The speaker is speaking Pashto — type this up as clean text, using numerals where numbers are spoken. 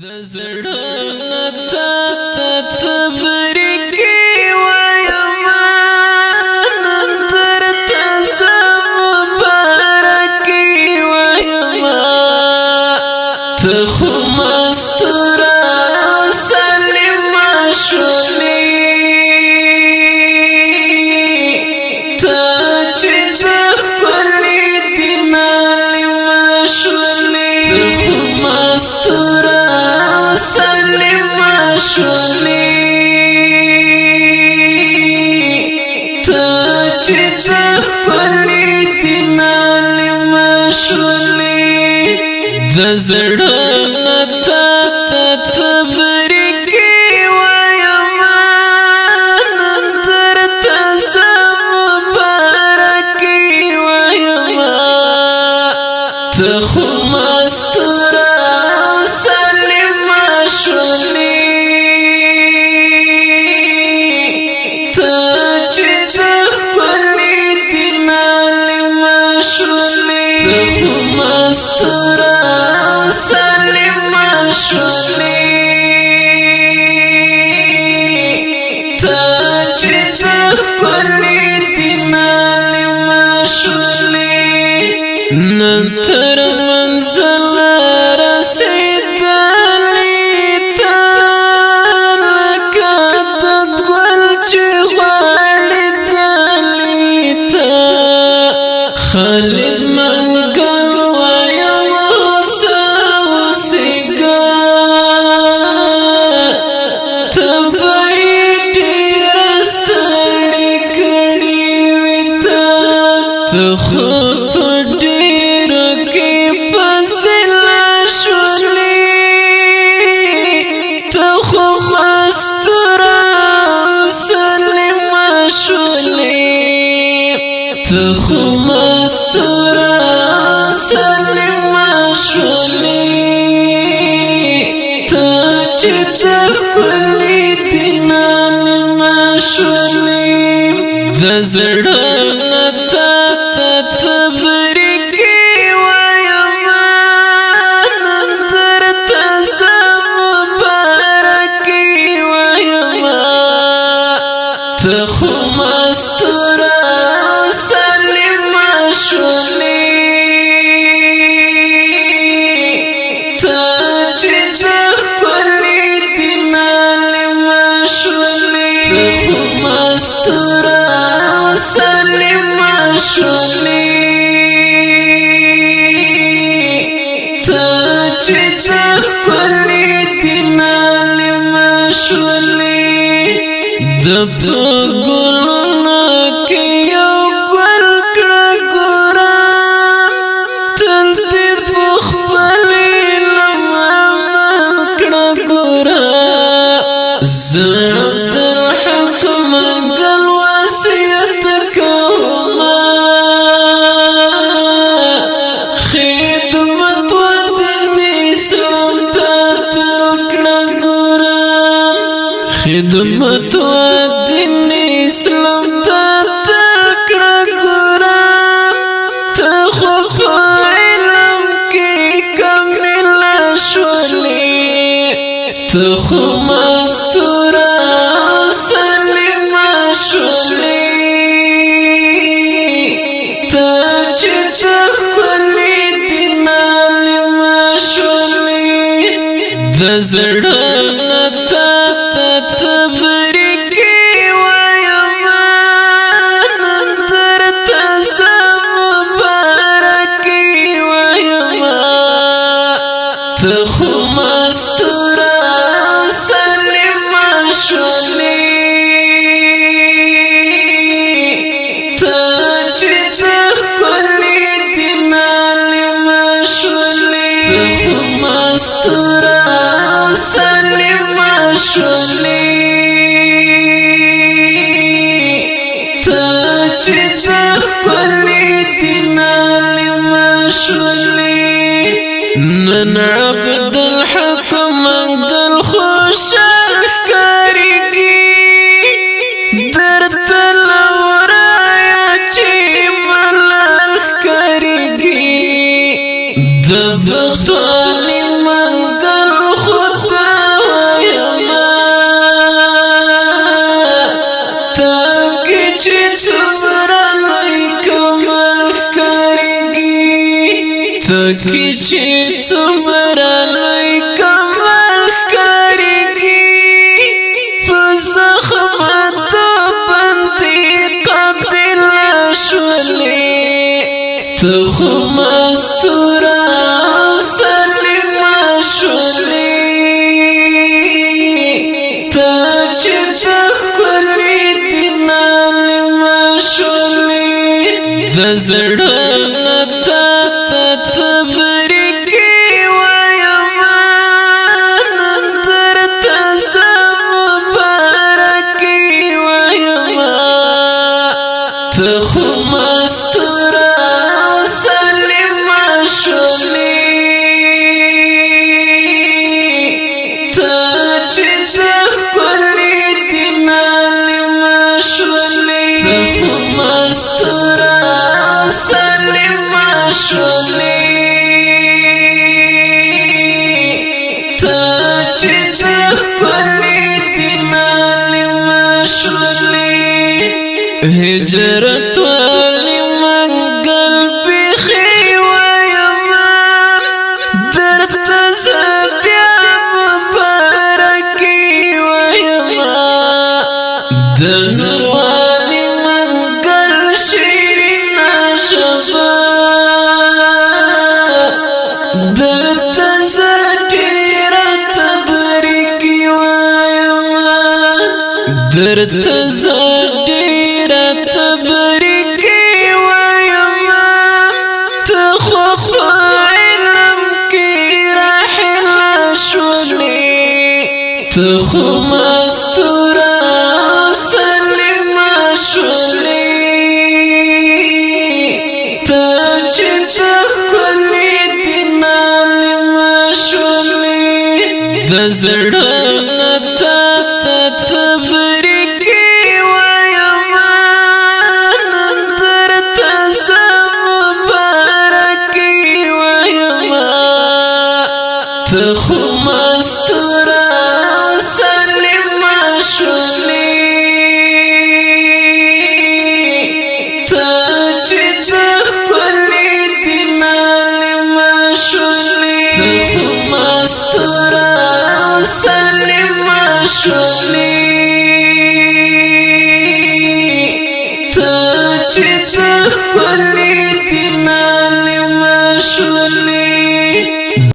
زړه تا تبریکی وایما درته زم مبارکی وایما ته خو مستوره او سلمه شولې ته چې د ښکلي دینالمه شولې ته خو مستوره سلمه شولې ته چې د ښکلي دینالمه شولې د زړه نه تا تبریکې وایما نن درته زم مبارکې وایما ته خو مستوره مستوره او سلمه شولې ته چې د ښکلي دینالمه شولې نن تر منزله رسېدلې ته لکه د ګل چې غواړي دلې ته خالد منګل ته خو په ډېرو کې فضله شولې ته خو مستوره او سلمه شولې ته خو مستوره او سلمه شولې ته چې د ښکلي دینالمه شولې د زړه نه تبریکې وایما نن درته زم مبارکې وایما ته خو مستوره او سلمه شولې ته چې د ښکلي دینالمه شولې ته خو مستوره او سلمه شولې چې د ښکلي دینالمه شولې د په ګلونو کې یو ګل کړه ګوره تل دې په خپلې لمه عمل کړه ګوره زه عبدالحق منګل وصیت کومه خدمت و دین اسلام ته تل کړه ګوره ته خو په علم کې کامله شولې ته خو مستوره او سلمه شولې ته چې د ښکلي دینالمه شولې د زړه نه تبریکې وایما نن درته زم مبارکې وایما ته خو مستوره او سلمه شولې ته چې د ښکلي دینالمه شولې ته خو مستوره او سلمه شولې چې د ښکلي دینالمه شولې نن عبدالحق منګل خوشحال ښکارېږي درته له ورایه چې ملال ښکارېږي د بخت والي منګل خو کی چې څومره لوی کمال کاریږي په زخمت باندې قابل شولې ته خو مستوره او سلمه شولې ته چې د ښکلي دین عالمه شولې د زړه نه تا ته تبریکې وایمه نن درته زه مبارکې وایمه ته خو مستوره او سلمه شولې ته چې د ښکلي دین عالمه شولې ته خو مستوره او سلمه شولې ته چې د ښکلي دین عالمه شولې هجرت والی منگل بیخی ویما درته زه بیا مبارکې ویما د نور والی منگل شیرینه ژبه درته زه ډېره تبریکې ویما درته زه ډېره تبریکې ویمه ته خو په علم کې راحله شولې ته خو مستوره او سلمه شولې ته چې د ښکلي دین عالمه شولې د زړه نه تا ته تبریکې ویمه نن درته زه مبارکې ویمه ته خو مستوره او سلمه شولې ته چې د ښکلي دین عالمه شولې ته خو مستوره او سلمه شولې ته چې د ښکلي دین عالمه شولې